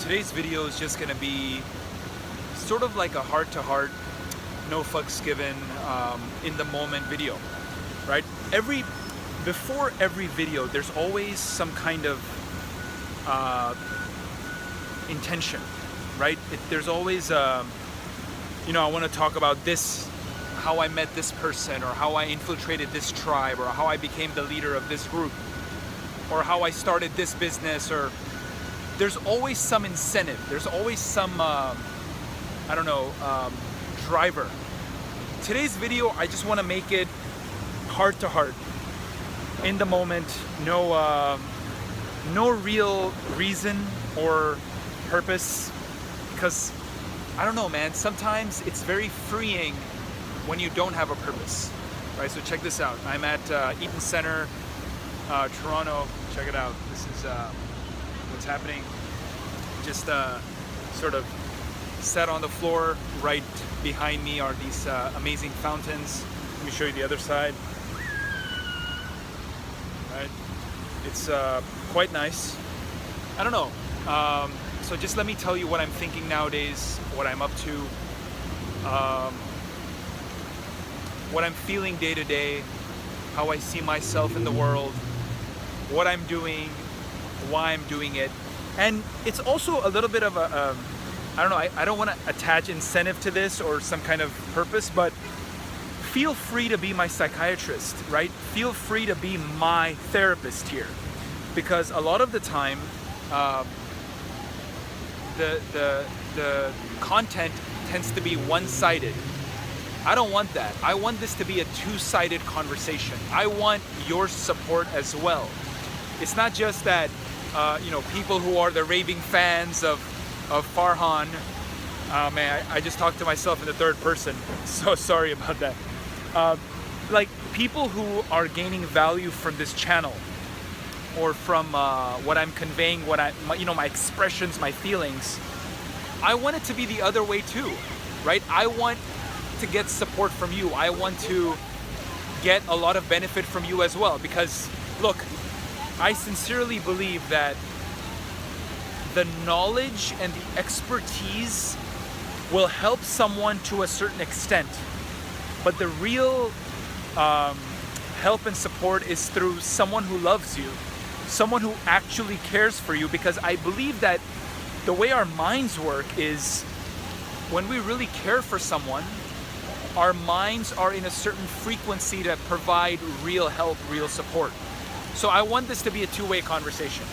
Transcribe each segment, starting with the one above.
today's video is just gonna be sort of like a heart-to-heart, no fucks given, in the moment video, right? Before every video, there's always some kind of intention, right? There's always, I want to talk about this, how I met this person, or how I infiltrated this tribe, or how I became the leader of this group, or how I started this business, or there's always some incentive. There's always some, driver. Today's video, I just want to make it heart to heart, in the moment, no real reason or purpose, because I don't know, man, sometimes it's very freeing when you don't have a purpose, right? So check this out. I'm at Eaton Center, Toronto. Check it out. This is what's happening. Just sort of sat on the floor. Right behind me are these amazing fountains. Let me show you the other side. Right, it's quite nice. I don't know. So just let me tell you what I'm thinking nowadays, what I'm up to, what I'm feeling day to day, how I see myself in the world, what I'm doing, why I'm doing it. And it's also a little bit of a, I don't want to attach incentive to this or some kind of purpose, but feel free to be my psychiatrist, right? Feel free to be my therapist here. Because a lot of the time, the content tends to be one-sided. I don't want that. I want this to be a two-sided conversation. I want your support as well. It's not just that, people who are the raving fans of Farhan. Man, I just talked to myself in the third person. So sorry about that. Like people who are gaining value from this channel, or from what I'm conveying, my expressions, my feelings. I want it to be the other way too, right? I want to get support from you. I want to get a lot of benefit from you as well, because look, I sincerely believe that the knowledge and the expertise will help someone to a certain extent, but the real help and support is through someone who loves you, someone who actually cares for you. Because I believe that the way our minds work is when we really care for someone, our minds are in a certain frequency to provide real help, real support. So I want this to be a two-way conversation.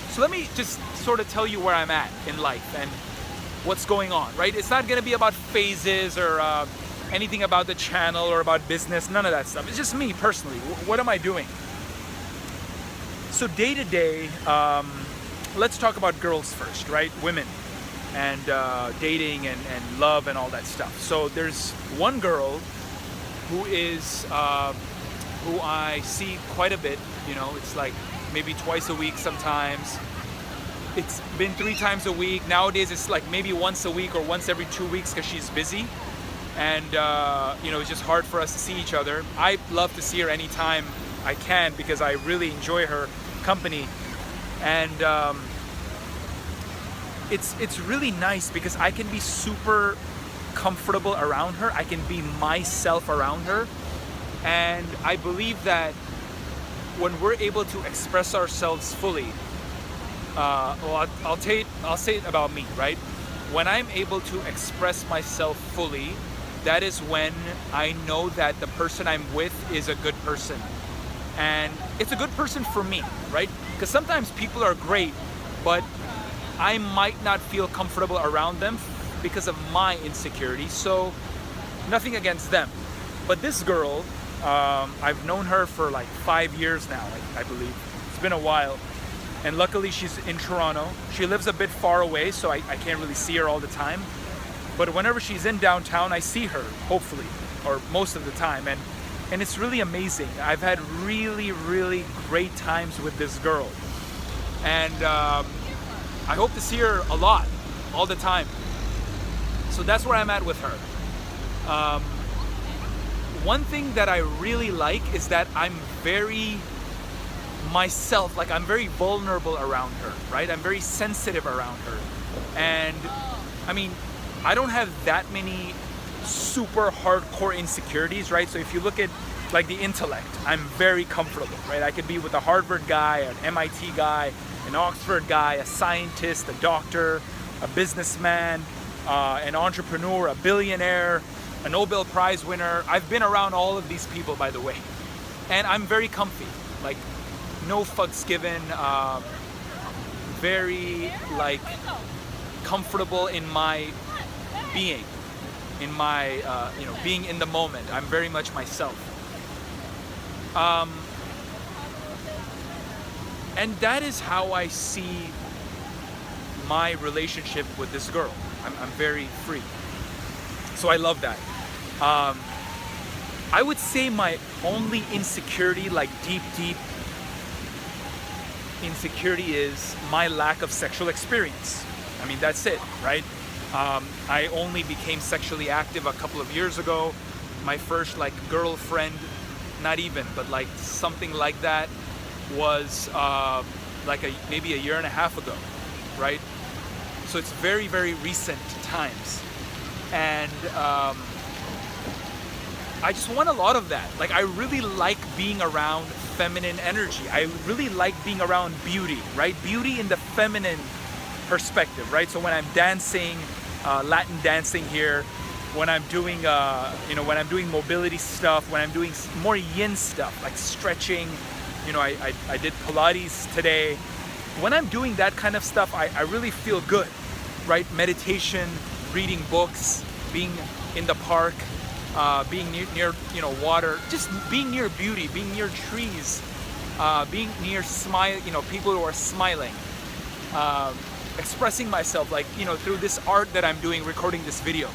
So let me just sort of tell you where I'm at in life and what's going on, right? It's not gonna be about phases or anything about the channel or about business, none of that stuff. It's just me personally. What am I doing? So day to day, let's talk about girls first, right? Women and dating and love and all that stuff. So there's one girl who is, who I see quite a bit, it's like maybe twice a week sometimes. It's been 3 times a week. Nowadays it's like maybe once a week or once every 2 weeks because she's busy. And it's just hard for us to see each other. I love to see her anytime I can because I really enjoy her company. And it's really nice because I can be super comfortable around her. I can be myself around her. And I believe that when we're able to express ourselves fully, I'll say it about me, right? When I'm able to express myself fully, that is when I know that the person I'm with is a good person. And it's a good person for me, right? Because sometimes people are great, but I might not feel comfortable around them because of my insecurities. So nothing against them. But this girl, I've known her for like 5 years now, I believe. It's been a while. And luckily she's in Toronto. She lives a bit far away, so I can't really see her all the time. But whenever she's in downtown, I see her, hopefully, or most of the time. And it's really amazing. I've had really, really great times with this girl. And I hope to see her a lot, all the time. So that's where I'm at with her. One thing that I really like is that I'm very myself, like I'm very vulnerable around her, right? I'm very sensitive around her. And I mean, I don't have that many super hardcore insecurities, right? So if you look at like the intellect, I'm very comfortable, right? I could be with a Harvard guy, an MIT guy, an Oxford guy, a scientist, a doctor, a businessman, an entrepreneur, a billionaire, a Nobel Prize winner. I've been around all of these people, by the way. And I'm very comfy, like no fucks given, very like comfortable in my being, in my, being in the moment. I'm very much myself. And that is how I see my relationship with this girl. I'm very free. So I love that. I would say my only insecurity, like deep insecurity, is my lack of sexual experience. I mean, that's it, right? I only became sexually active a couple of years ago. My first like girlfriend, not even, but like something like that was maybe a year and a half ago, right? So it's very, very recent times. And I just want a lot of that. Like, I really like being around feminine energy. I really like being around beauty, right? Beauty in the feminine perspective, right? So when I'm dancing, Latin dancing here, when I'm doing, when I'm doing mobility stuff, when I'm doing more yin stuff, like stretching, I did Pilates today. When I'm doing that kind of stuff, I really feel good, right? Meditation, reading books, being in the park, being near water, just being near beauty, being near trees, being near people who are smiling, expressing myself, like, through this art that I'm doing, recording this video.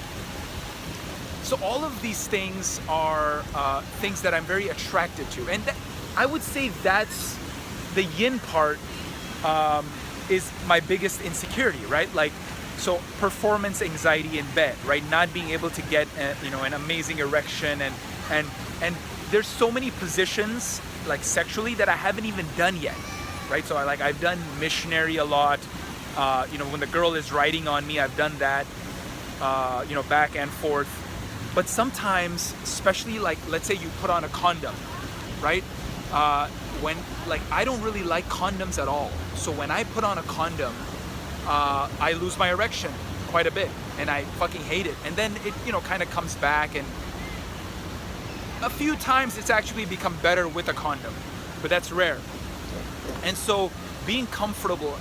So all of these things are things that I'm very attracted to, and I would say that's the yin part is my biggest insecurity, right? Like, so performance anxiety in bed, right? Not being able to get an amazing erection, and there's so many positions like sexually that I haven't even done yet, right? So I've done missionary a lot. When the girl is riding on me, I've done that. Back and forth. But sometimes, especially like, let's say you put on a condom, right? When I don't really like condoms at all. So when I put on a condom, I lose my erection quite a bit, and I fucking hate it. And then it, kind of comes back, and a few times it's actually become better with a condom, but that's rare. And so being comfortable,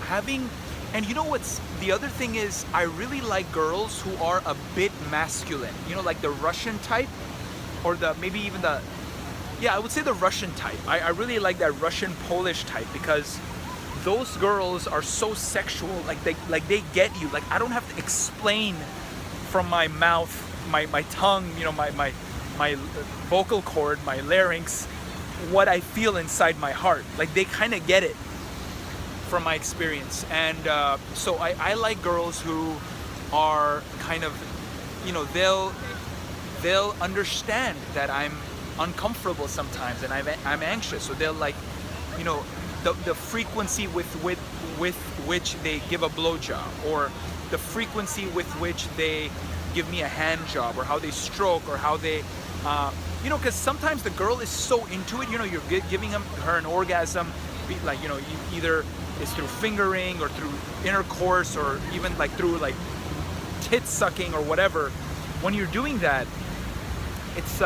and what's the other thing is, I really like girls who are a bit masculine, like the Russian type, or maybe even I would say the Russian type. I really like that Russian Polish type, because those girls are so sexual, like they get you. Like, I don't have to explain from my mouth, my tongue, my vocal cord, my larynx, what I feel inside my heart. Like, they kind of get it from my experience. And so I like girls who are kind of, they'll understand that I'm uncomfortable sometimes, and I'm anxious. So they'll like, the frequency with which they give a blowjob, or the frequency with which they give me a hand job, or how they stroke, or how they, because sometimes the girl is so into it, you're giving her an orgasm, like, either it's through fingering, or through intercourse, or even like through like tit sucking or whatever. When you're doing that, it's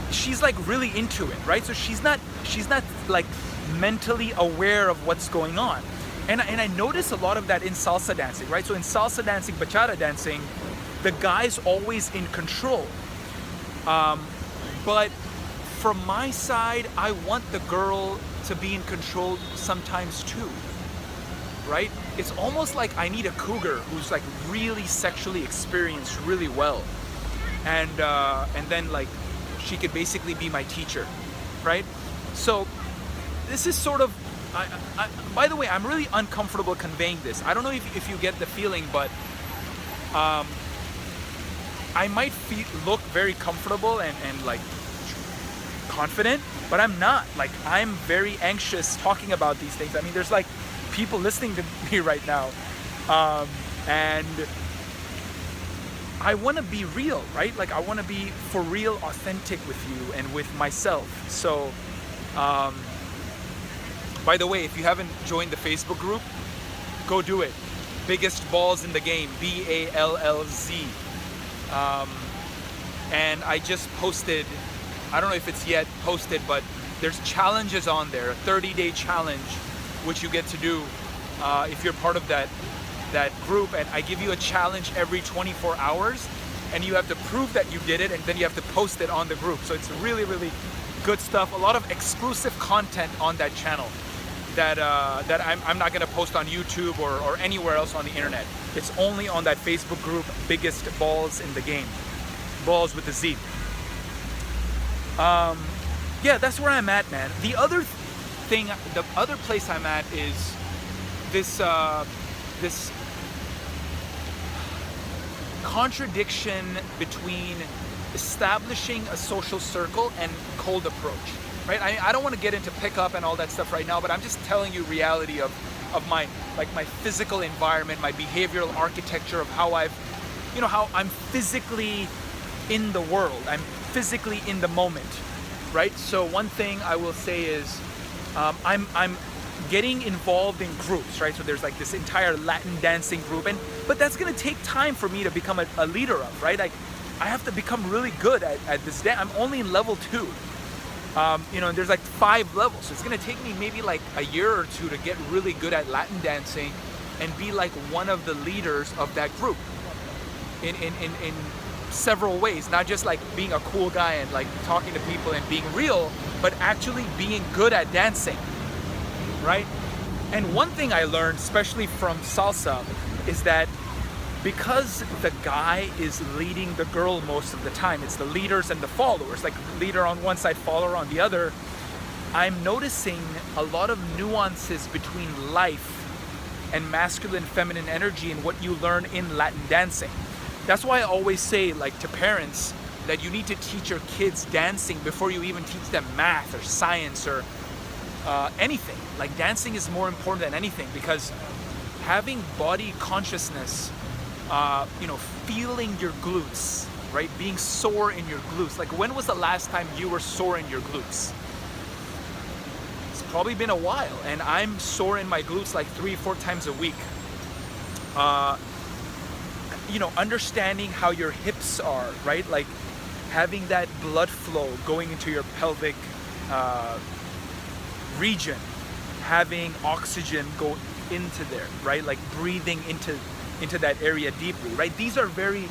she's like really into it, right? So she's not like mentally aware of what's going on. And I notice a lot of that in salsa dancing, right? So in salsa dancing, bachata dancing, the guy's always in control. But from my side, I want the girl to be in control sometimes too, right? It's almost like I need a cougar who's like really sexually experienced really well. And then like, she could basically be my teacher, right? So this is sort of, by the way, I'm really uncomfortable conveying this. I don't know if you get the feeling, but I might look very comfortable and like confident, but I'm not. Like, I'm very anxious talking about these things. I mean, there's like people listening to me right now, and I want to be real, right? Like, I want to be for real, authentic with you and with myself. So, by the way, if you haven't joined the Facebook group, go do it. Biggest Balls in the Game, BALLZ. And I just posted, I don't know if it's yet posted, but there's challenges on there, a 30-day challenge, which you get to do if you're part of that group. And I give you a challenge every 24 hours, and you have to prove that you did it, and then you have to post it on the group. So it's really, really good stuff. A lot of exclusive content on that channel that I'm not gonna post on YouTube or anywhere else on the internet. It's only on that Facebook group, Biggest Balls in the Game. Balls with a Z. Yeah, that's where I'm at, man. The other thing, the other place I'm at is this contradiction between establishing a social circle and cold approach, right? I don't want to get into pickup and all that stuff right now, but I'm just telling you reality of my, like, my physical environment, my behavioral architecture of how how I'm physically in the world. I'm physically in the moment, right? So one thing I will say is I'm getting involved in groups, right? So there's like this entire Latin dancing group, but that's gonna take time for me to become a leader of, right? Like, I have to become really good at this dance. I'm only in level 2. And there's like 5 levels. So it's gonna take me maybe like a year or 2 to get really good at Latin dancing and be like one of the leaders of that group in several ways, not just like being a cool guy and like talking to people and being real, but actually being good at dancing, right? And one thing I learned, especially from salsa, is that because the guy is leading the girl most of the time, it's the leaders and the followers, like leader on one side, follower on the other, I'm noticing a lot of nuances between life and masculine, feminine energy and what you learn in Latin dancing. That's why I always say, like, to parents, that you need to teach your kids dancing before you even teach them math or science or anything. Like, dancing is more important than anything, because having body consciousness, feeling your glutes, right? Being sore in your glutes. Like, when was the last time you were sore in your glutes? It's probably been a while, and I'm sore in my glutes like 3-4 times a week. Understanding how your hips are, right? Like, having that blood flow going into your pelvic region, having oxygen go into there, right? Like, breathing into that area deeply, right? These are very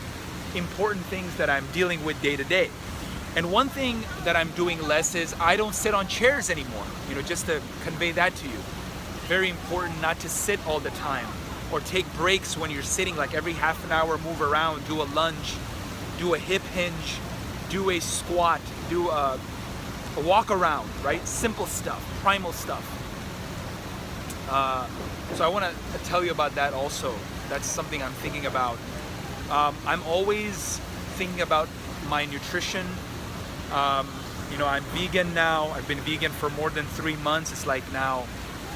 important things that I'm dealing with day to day. And one thing that I'm doing less is I don't sit on chairs anymore, just to convey that to you. Very important not to sit all the time, or take breaks when you're sitting, like every half an hour, move around, do a lunge, do a hip hinge, do a squat, do a walk around, right? Simple stuff, primal stuff. So I want to tell you about that also. That's something I'm thinking about. I'm always thinking about my nutrition. I'm vegan now. I've been vegan for more than 3 months. It's like now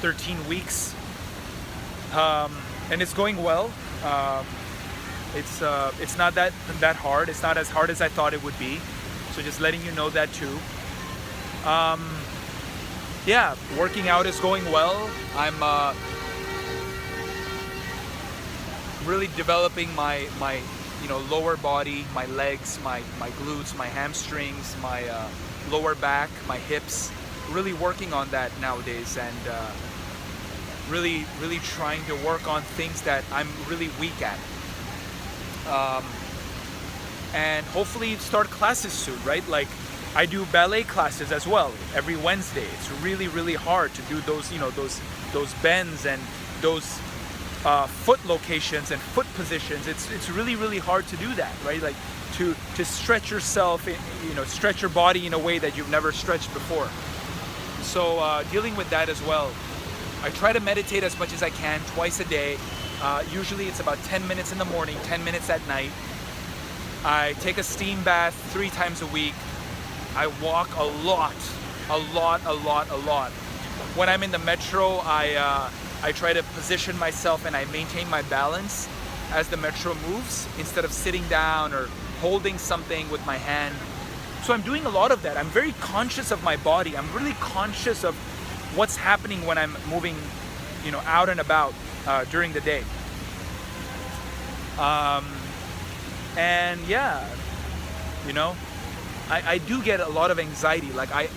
13 weeks. And it's going well. It's not that hard. It's not as hard as I thought it would be. So just letting you know that too. Working out is going well. I'm really developing my lower body, my legs, my glutes, my hamstrings, my lower back, my hips. Really working on that nowadays, and really trying to work on things that I'm really weak at. And hopefully start classes soon, right? Like, I do ballet classes as well every Wednesday. It's really hard to do those, those bends and those foot locations and foot positions. It's really hard to do that, right? Like, to stretch yourself, stretch your body in a way that you've never stretched before. So dealing with that as well. I try to meditate as much as I can, twice a day. Usually it's about 10 minutes in the morning, 10 minutes at night. I take a steam bath 3 times a week. I walk a lot, a lot, a lot, a lot. When I'm in the metro, I try to position myself and I maintain my balance as the metro moves instead of sitting down or holding something with my hand. So I'm doing a lot of that. I'm very conscious of my body. I'm really conscious of what's happening when I'm moving, out and about during the day. And yeah, I do get a lot of anxiety. Like I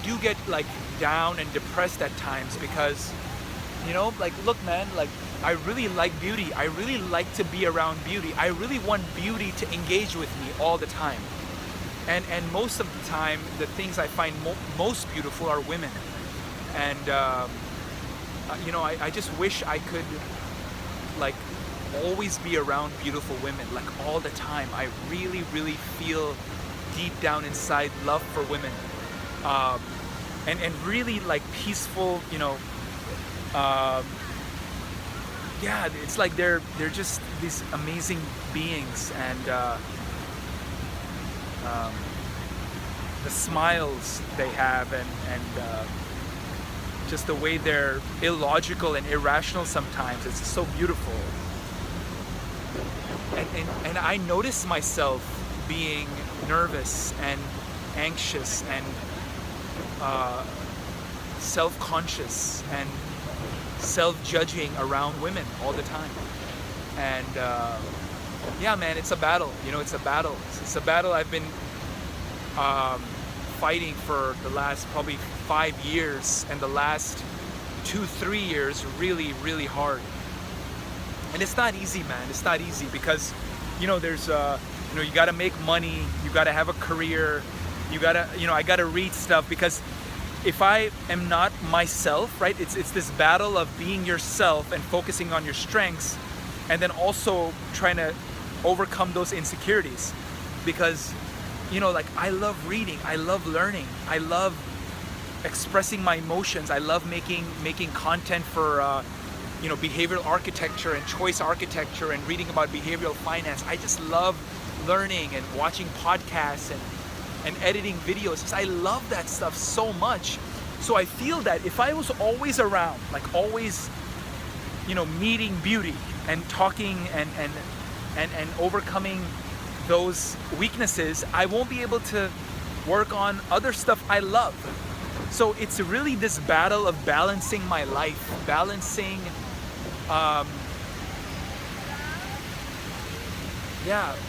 do get like down and depressed at times because, look, man, like I really like beauty. I really like to be around beauty. I really want beauty to engage with me all the time. And most of the time, the things I find most beautiful are women. And, I just wish I could, like, always be around beautiful women, like all the time. I really, really feel deep down inside love for women. And really, like, peaceful, yeah, it's like they're just these amazing beings, and the smiles they have, and just the way they're illogical and irrational sometimes. It's so beautiful. And I notice myself being nervous and anxious and self-conscious and self-judging around women all the time. And yeah, man, it's a battle. It's a battle. It's a battle I've been fighting for the last probably 5 years, and the last 2-3 years really, really hard. And it's not easy, man. It's not easy because, there's, you gotta make money, you gotta have a career, you gotta, I gotta read stuff, because if I am not myself, right, it's this battle of being yourself and focusing on your strengths, and then also trying to overcome those insecurities. Because, like, I love reading, I love learning, I love expressing my emotions, I love making content for behavioral architecture and choice architecture and reading about behavioral finance. I just love learning and watching podcasts and editing videos. I love that stuff so much. So I feel that if I was always around, like always, meeting beauty and talking and overcoming those weaknesses, I won't be able to work on other stuff I love. So it's really this battle of balancing my life, balancing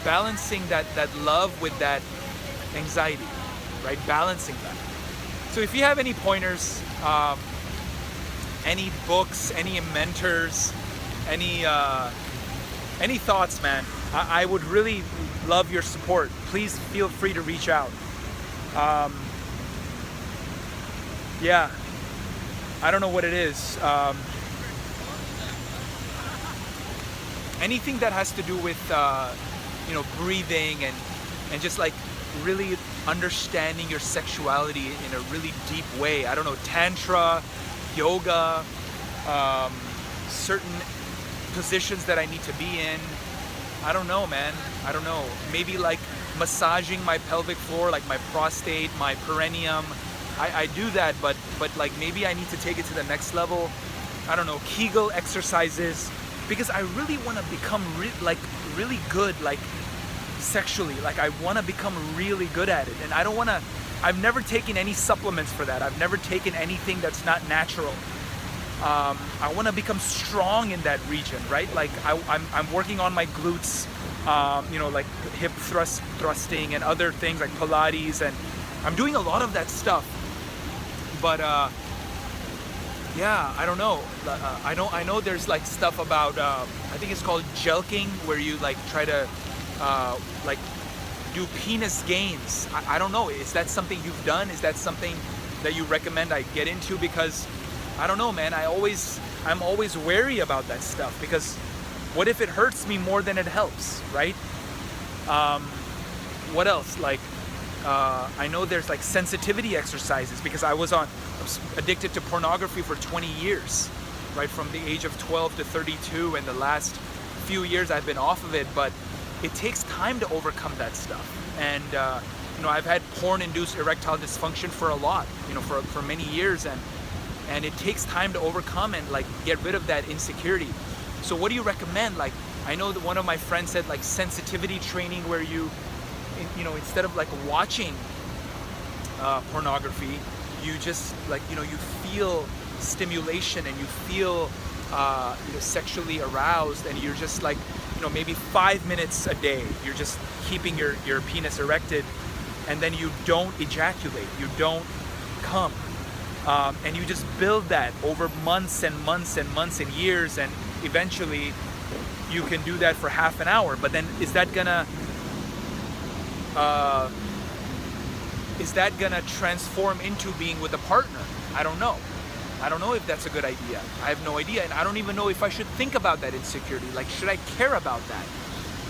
balancing that love with that anxiety, right? Balancing that. So if you have any pointers, any books, any mentors, any thoughts, man, I would really love your support. Please feel free to reach out. Yeah, I don't know what it is. Anything that has to do with breathing and just like really understanding your sexuality in a really deep way. I don't know, tantra, yoga, certain positions that I need to be in. I don't know, man. I don't know. Maybe like massaging my pelvic floor, like my prostate, my perineum. I do that, but like maybe I need to take it to the next level. I don't know, Kegel exercises, because I really want to become really good, like sexually. Like I want to become really good at it, and I've never taken any supplements for that. I've never taken anything that's not natural. I want to become strong in that region, right? Like I'm working on my glutes, like hip thrusting and other things like Pilates, and I'm doing a lot of that stuff. But yeah, I don't know. I know there's like stuff about I think it's called jelking, where you like try to like do penis gains. I don't know. Is that something you've done? Is that something that you recommend I get into? Because I don't know, man. I'm always wary about that stuff, because what if it hurts me more than it helps, right? What else? Like I know there's like sensitivity exercises, because I was addicted to pornography for 20 years, right? From the age of 12 to 32, and the last few years I've been off of it, but it takes time to overcome that stuff. And I've had porn-induced erectile dysfunction for a lot, for many years, and it takes time to overcome and like get rid of that insecurity. So what do you recommend? Like, I know that one of my friends said like sensitivity training, where you instead of like watching pornography, you just like you feel stimulation and you feel sexually aroused, and you're just like maybe 5 minutes a day you're just keeping your penis erected, and then you don't ejaculate, you don't come, and you just build that over months and months and months and years, and eventually you can do that for half an hour. But then is that gonna transform into being with a partner? I don't know. I don't know if that's a good idea. I have no idea, and I don't even know if I should think about that insecurity. Like, should I care about that?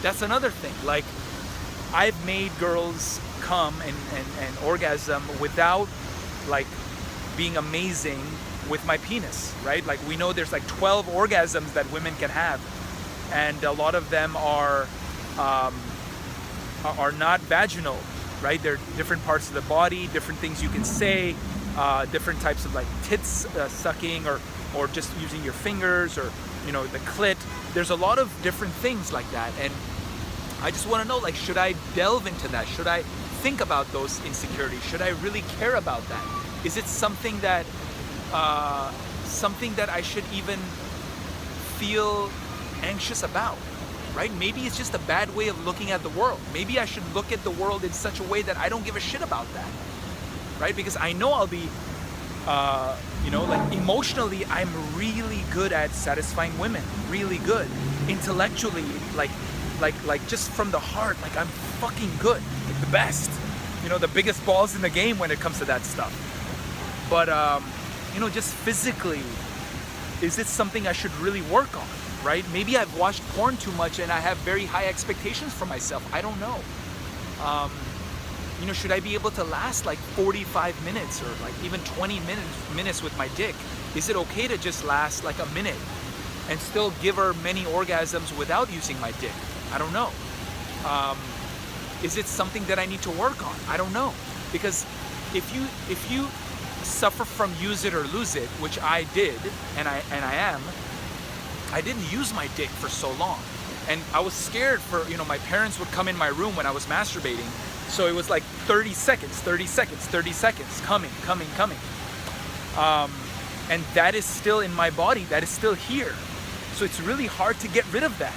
That's another thing. Like, I've made girls come and orgasm without like being amazing with my penis, right? Like, we know there's like 12 orgasms that women can have, and a lot of them are not vaginal, right? They're different parts of the body, different things you can say, different types of like tits sucking, or just using your fingers, or the clit. There's a lot of different things like that, and I just want to know, like, should I delve into that? Should I think about those insecurities? Should I really care about that? Is it something that I should even feel anxious about, right? Maybe it's just a bad way of looking at the world. Maybe I should look at the world in such a way that I don't give a shit about that, right? Because I know I'll be, like emotionally, I'm really good at satisfying women, really good. Intellectually, like just from the heart, like I'm fucking good, like the best, the biggest balls in the game when it comes to that stuff. But, just physically, is it something I should really work on, right? Maybe I've watched porn too much and I have very high expectations for myself. I don't know. Should I be able to last like 45 minutes or like even 20 minutes with my dick? Is it okay to just last like a minute and still give her many orgasms without using my dick? I don't know. Is it something that I need to work on? I don't know. Because if you suffer from use it or lose it, which I did, and I am, I didn't use my dick for so long. And I was scared for, my parents would come in my room when I was masturbating. So it was like 30 seconds, 30 seconds, 30 seconds, coming. And that is still in my body, that is still here. So it's really hard to get rid of that,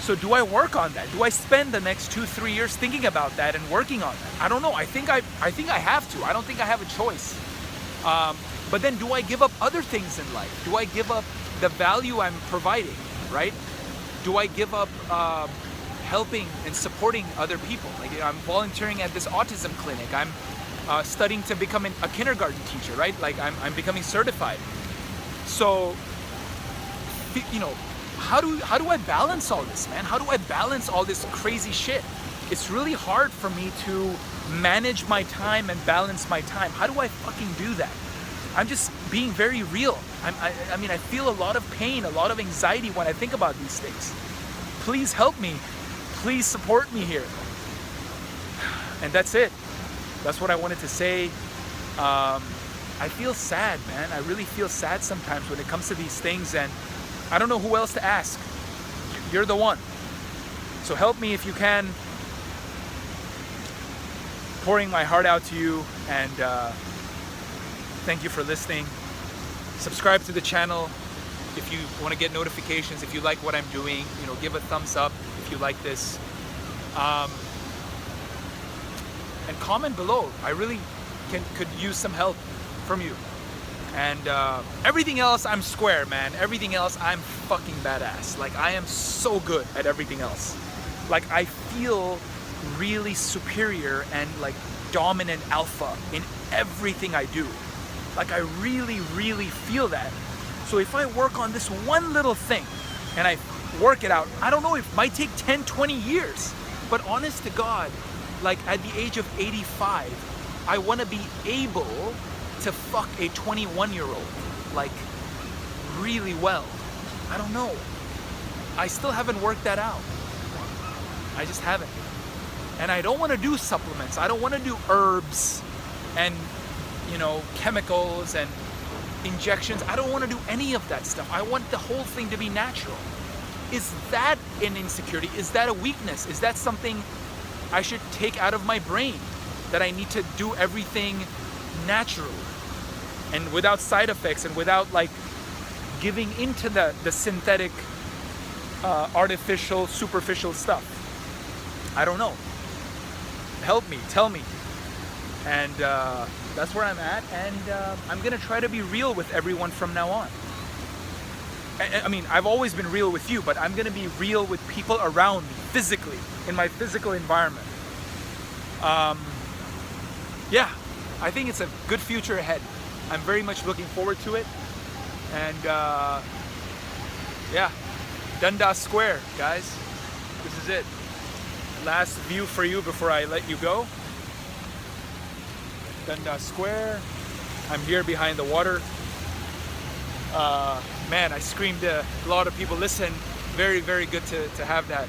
So do I work on that? Do I spend the next 2-3 years thinking about that and working on that? I don't know. I think I have to. I don't think I have a choice. But then do I give up other things in life? Do I give up the value I'm providing, right? Do I give up helping and supporting other people? Like, I'm volunteering at this autism clinic. I'm studying to become a kindergarten teacher, right? Like, I'm becoming certified. So, how do I balance all this, man? How do I balance all this crazy shit? It's really hard for me to manage my time and balance my time. How do I fucking do that? I'm just being very real. I mean, I feel a lot of pain, a lot of anxiety when I think about these things. Please help me. Please support me here. And that's it. That's what I wanted to say. I feel sad, man. I really feel sad sometimes when it comes to these things, and I don't know who else to ask. You're the one. So help me if you can. Pouring my heart out to you, and thank you for listening. Subscribe to the channel if you want to get notifications. If you like what I'm doing, give a thumbs up if you like this. And comment below. I really could use some help from you. And everything else, I'm square, man. Everything else, I'm fucking badass. Like, I am so good at everything else. Like, I feel really superior and like dominant alpha in everything I do. Like, I really, really feel that. So if I work on this one little thing and I work it out, I don't know, it might take 10, 20 years. But honest to God, like at the age of 85, I want to be able to fuck a 21-year-old, like really well. I don't know. I still haven't worked that out. I just haven't. And I don't want to do supplements. I don't want to do herbs and, you know, chemicals and injections. I don't want to do any of that stuff. I want the whole thing to be natural. Is that an insecurity? Is that a weakness? Is that something I should take out of my brain? That I need to do everything naturally and without side effects and without like giving into the synthetic, artificial, superficial stuff? I don't know. Help me, tell me. And that's where I'm at, and I'm gonna try to be real with everyone from now on. I mean, I've always been real with you, but I'm gonna be real with people around me, physically, in my physical environment. Yeah, I think it's a good future ahead. I'm very much looking forward to it, and yeah, Dundas Square, guys. This is it. Last view for you before I let you go. Dundas Square. I'm here behind the water. Man, I screamed. A lot of people listen. Very, very good to have that.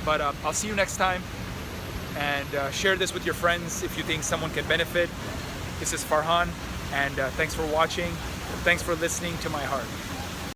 But I'll see you next time. And share this with your friends if you think someone can benefit. This is Farhan, and thanks for watching. Thanks for listening to my heart.